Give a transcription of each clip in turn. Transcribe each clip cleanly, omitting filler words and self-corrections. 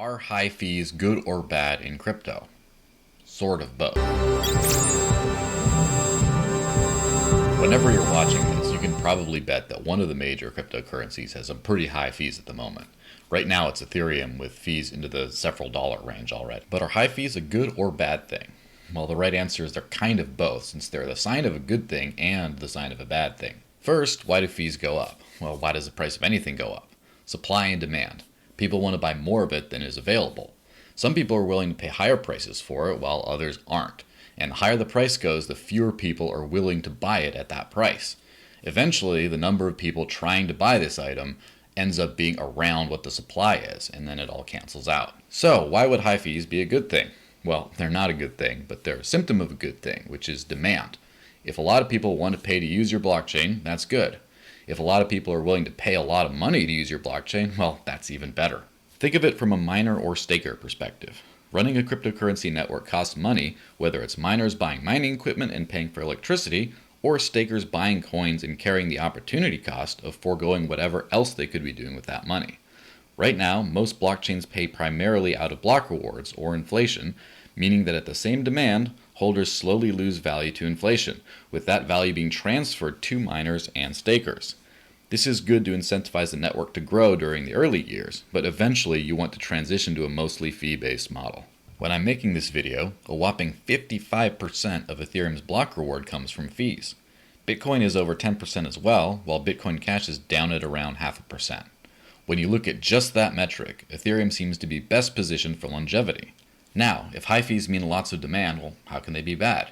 Are high fees good or bad in crypto? Sort of both. Whenever you're watching this, you can probably bet that one of the major cryptocurrencies has some pretty high fees at the moment. Right now it's Ethereum with fees into the several dollar range already. But are high fees a good or bad thing? Well, the right answer is they're kind of both, since they're the sign of a good thing and the sign of a bad thing. First, why do fees go up? Well, why does the price of anything go up? Supply and demand. People want to buy more of it than is available. Some people are willing to pay higher prices for it, while others aren't. And the higher the price goes, the fewer people are willing to buy it at that price. Eventually, the number of people trying to buy this item ends up being around what the supply is, and then it all cancels out. So, why would high fees be a good thing? Well, they're not a good thing, but they're a symptom of a good thing, which is demand. If a lot of people want to pay to use your blockchain, that's good. If a lot of people are willing to pay a lot of money to use your blockchain, well, that's even better. Think of it from a miner or staker perspective. Running a cryptocurrency network costs money, whether it's miners buying mining equipment and paying for electricity, or stakers buying coins and carrying the opportunity cost of foregoing whatever else they could be doing with that money. Right now, most blockchains pay primarily out of block rewards or inflation, meaning that at the same demand, holders slowly lose value to inflation, with that value being transferred to miners and stakers. This is good to incentivize the network to grow during the early years, but eventually you want to transition to a mostly fee-based model. When I'm making this video, a whopping 55% of Ethereum's block reward comes from fees. Bitcoin is over 10% as well, while Bitcoin Cash is down at around 0.5%. When you look at just that metric, Ethereum seems to be best positioned for longevity. Now, if high fees mean lots of demand, well, how can they be bad?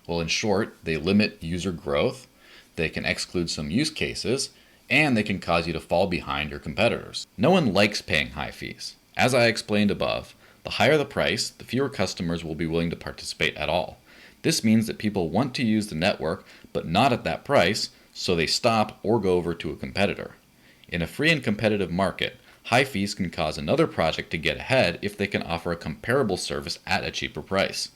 Well, in short, they limit user growth, they can exclude some use cases, and they can cause you to fall behind your competitors. No one likes paying high fees. As I explained above, the higher the price, the fewer customers will be willing to participate at all. This means that people want to use the network, but not at that price, so they stop or go over to a competitor. In a free and competitive market, high fees can cause another project to get ahead if they can offer a comparable service at a cheaper price.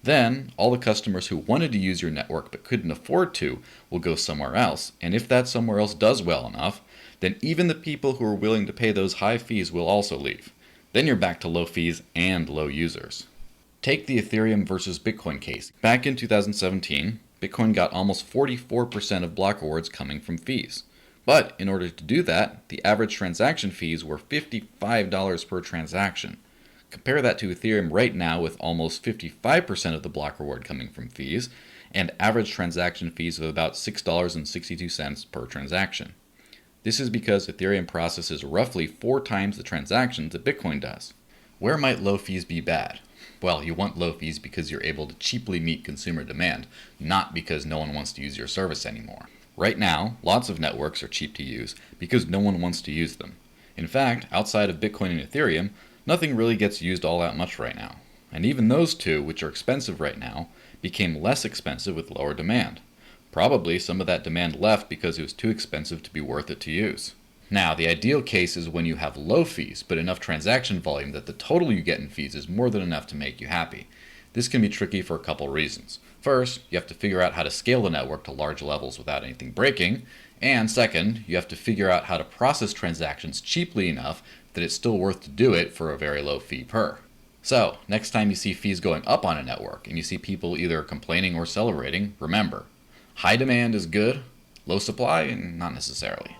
Then, all the customers who wanted to use your network but couldn't afford to will go somewhere else, and if that somewhere else does well enough, then even the people who are willing to pay those high fees will also leave. Then you're back to low fees and low users. Take the Ethereum versus Bitcoin case. Back in 2017, Bitcoin got almost 44% of block rewards coming from fees. But in order to do that, the average transaction fees were $55 per transaction. Compare that to Ethereum right now with almost 55% of the block reward coming from fees, and average transaction fees of about $6.62 per transaction. This is because Ethereum processes roughly 4 times the transactions that Bitcoin does. Where might low fees be bad? Well, you want low fees because you're able to cheaply meet consumer demand, not because no one wants to use your service anymore. Right now, lots of networks are cheap to use because no one wants to use them. In fact, outside of Bitcoin and Ethereum, nothing really gets used all that much right now. And even those two, which are expensive right now, became less expensive with lower demand. Probably some of that demand left because it was too expensive to be worth it to use. Now, the ideal case is when you have low fees, but enough transaction volume that the total you get in fees is more than enough to make you happy. This can be tricky for a couple reasons. First, you have to figure out how to scale the network to large levels without anything breaking. And second, you have to figure out how to process transactions cheaply enough that it's still worth to do it for a very low fee per. So, next time you see fees going up on a network and you see people either complaining or celebrating, remember, high demand is good, low supply, not necessarily.